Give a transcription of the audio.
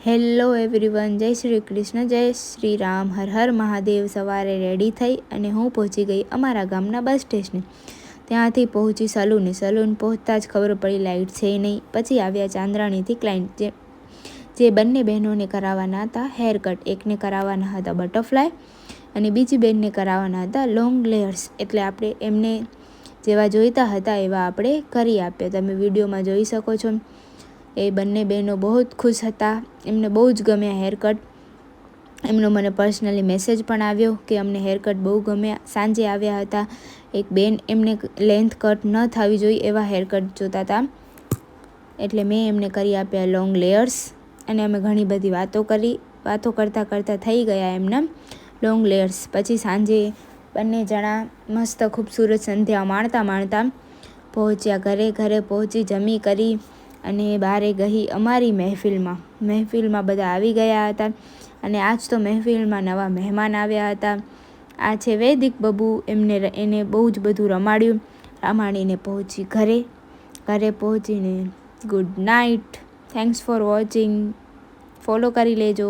Hello everyone, જય શ્રી કૃષ્ણ, જય શ્રી રામ, હર હર મહાદેવ. સવારે રેડી થઈ અને હું પહોંચી ગઈ અમારા ગામના બસ સ્ટેશને. ત્યાંથી પહોંચી સલૂન પહોંચતા જ ખબર પડી લાઇટ છે નહીં. પછી આવ્યા ચાંદ્રાણીથી ક્લાયન્ટ, જે બંને બહેનોને કરાવવાના હતા હેર કટ. એકને કરાવવાના હતા બટરફ્લાય અને બીજી બહેનને કરાવવાના હતા લોંગ લેયર્સ. એટલે આપણે એમને જેવા જોઈતા હતા એવા આપણે કરી આપ્યા. તમે વિડીયોમાં જોઈ શકો છો. એ બંને બહેનો બહુ જ ખુશ હતા, એમને બહુ જ ગમ્યા હેરકટ. એમનો મને પર્સનલી મેસેજ પણ આવ્યો કે અમને હેરકટ બહુ ગમ્યા. સાંજે આવ્યા હતા એક બેન, એમને લેન્થ કટ ન થવી જોઈએ એવા હેરકટ જોતા હતા, એટલે મેં એમને કરી આપ્યા લોંગ લેયર્સ. અને અમે ઘણી બધી વાતો કરતાં થઈ ગયા એમના લોંગ લેયર્સ. પછી સાંજે બંને જણા મસ્ત ખૂબસૂરત સંધ્યા માણતા પહોંચ્યા ઘરે. ઘરે પહોંચી જમી કરી અને બહારે ગઈ અમારી મહેફિલમાં બધા આવી ગયા હતા. અને આજ તો મહેફિલમાં નવા મહેમાન આવ્યા હતા. આ છે વૈદિક બબુ. એને બહુ જ બધું રમાડીને પહોંચી ઘરે પહોંચીને good night. Thanks for watching. Follow કરી લેજો.